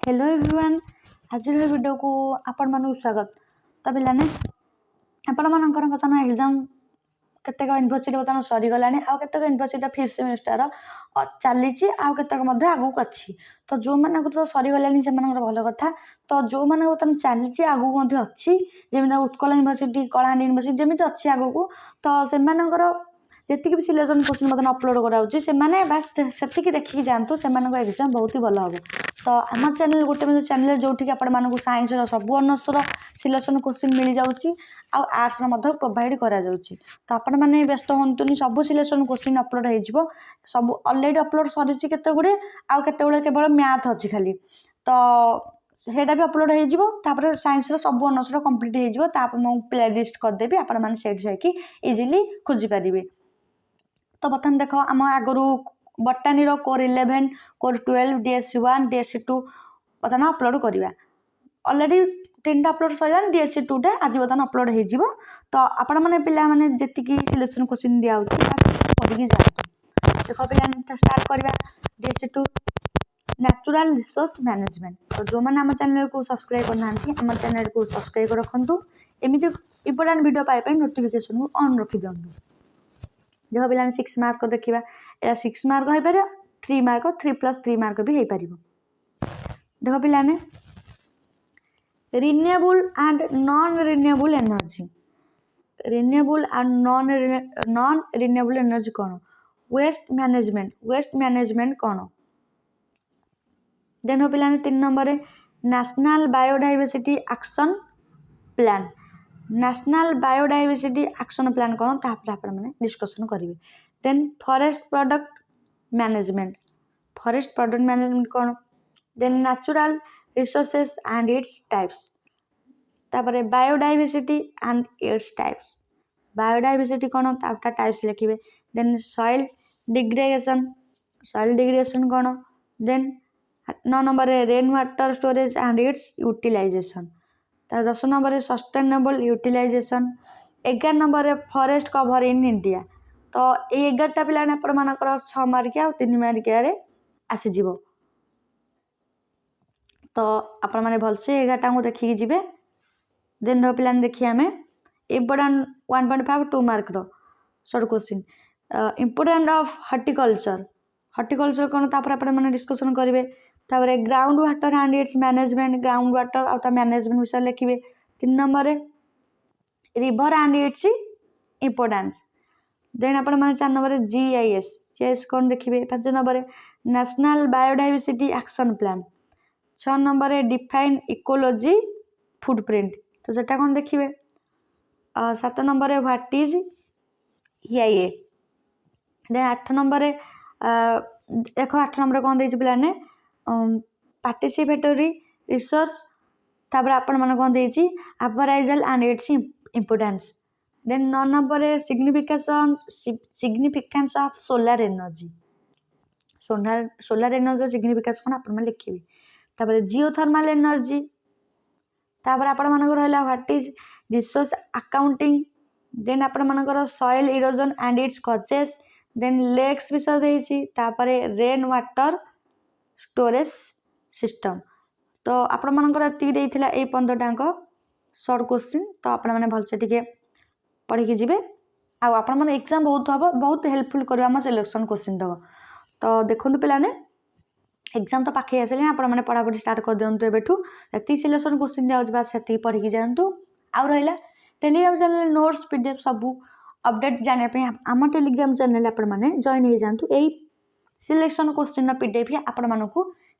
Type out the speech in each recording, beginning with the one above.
Hello everyone आज video को आपण मानक स्वागत। तो पिलाने आपण मानकर बर्तमान एग्जाम केतेक यूनिवर्सिटी बर्तमान सरीगला आउ केतेक यूनिवर्सिटी 5th सेमेस्टर चली केतेक आगू अच्छी। तो जो मानक तो सरीगला से भल कथा। तो जो मैंने बर्तमान चली आगू अच्छी जमी उत्कल यूनिवर्सिटी कलाहांडी यूनिवर्सिटी जमी अच्छी आगू तो से जी भी सिलेक्शन क्वेश्चन बर्तमान अपलोड कराने बास से देखिए जातु से एग्जाम बहुत ही भल हम। तो आम चैनल गोटे चैनल जो आपको साइंस सब अनर्सर सिलेक्शन क्वेश्चन मिल जाऊँगी आर्ट्स प्रोवाइड करा जाउची। तो आपण मैंने व्यस्त हतुनि सब सिलेक्शन क्वेश्चन अपलोड हो सब अलरेडी अपलोड सरी केते गुड़े आउ केते गुड़े केवल मैथ अच्छी खाली। तो सेटा भी अपलोड हो साइंस सब अनर्सर कंप्लीट हो प्ले लिस्ट करदेवी आपण मैंने से इजिली खोजी पारे। तो बर्तमान देख आम आगु बटानी कोर 11 कोर 12 DSC 1 DSC 2 बर्तमान अपलोड करवा अलरेडी 3टा अपलोड सर DSC 2टा आज बर्तमान अपलोड हो। तो आपण मैंने पिला माने जेतिकी सिलेक्शन क्वेश्चन दिया पढ़ी जातु। देख पे स्टार्ट करवा DSC 2 नेचुरल रिसोर्स मैनेजमेंट। तो जो मैंने आम चैनल को सब्सक्राइब करना आम चैनल को सब्सक्राइब रखु एमती इंपोर्टेंट वीडियो पाइप नोटिफिकेशन को ऑन रखी दिंतु। देख पे 6 मार्क देखा या 6 मार्क हो पार 3 मार्क 3+3 मार्क भी हो पार। देख पे renewable and non renewable energy renewable and non renewable energy कौन वेस्ट मैनेजमेंट कौन। देन पे 3 number national biodiversity action plan national biodiversity action plan कौन तापर मैंने डिस्कसन करेंगे। देन फॉरेस्ट प्रोडक्ट मैनेजमेंट कौन। Then natural resources and its types तापर biodiversity and its types biodiversity कौन तापर टाइप्स लिखिए। देन सॉइल डिग्रेडेशन कौन। Then 9 number rain water storage and its utilization 10 number sustainable utilisation 11 number forest cover in India. तो ये 11टा पिला मानकर 6 मार्किया 3 मार्किया आसीज। तो आपण मैंने भलसे 11टा को देखिए जी। देन पे देखिए आम important 1.5 2 mark short question important of horticulture कौन तापर मैंने डिस्कसन करेंगे। तापर ground water and its management ground water आउ मैनेजमेंट विषय लिखिए। 3 number river and its importance. Then आप 4 नंबर GIS कौन देखिए। 5 number national biodiversity action plan 6 number define ecology footprint तो सेटा कौन देखिए। 7 number what is EIA। Then 8 number देख 8 नंबर कौन दे पे पार्टिसिपेटरी रिसोर्स तापर आपण मन कौन the appraisal and its importance. Then 9 number significance of solar energy significance कौन आप लिखिए। तापर जियोथर्मल एनर्जी तापर आपण मानकर रहला what is resource accounting. Then आपण मानकर soil erosion and its causes. Then lakes विषय देछि तापर रेन वाटर स्टोरेज सिस्टम। तो आपण मानकर एति देइथिला ए 15टाक शॉर्ट क्वेश्चन। तो आपण माने भलसे टिके पढ़ी जी आपण माने एग्जाम बहुत हम बहुत हेल्पफुल कर सिलेक्शन क्वेश्चन तक। तो देखो पिलाने एग्जाम तो पाखे आसिले आपण मैंने पढ़ापढ़ी स्टार्ट कर दिंतु एबेठू ये सिलेक्शन क्वेश्चन दिया से पढ़ी जातु। आउ रहा टेलीग्राम चैनल नोट्स PDF सब अपडेट जानापी आम टेलीग्राम चैनल आपण मैंने जॉइन हो जातु। यही सिलेक्शन क्वेश्चन PDF आपण मानक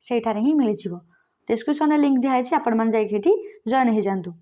सेठारे ही मिल जाव। डिस्क्रिप्शन लिंक दिखाई आपण मैंने जाइए जॉइन हो जातु।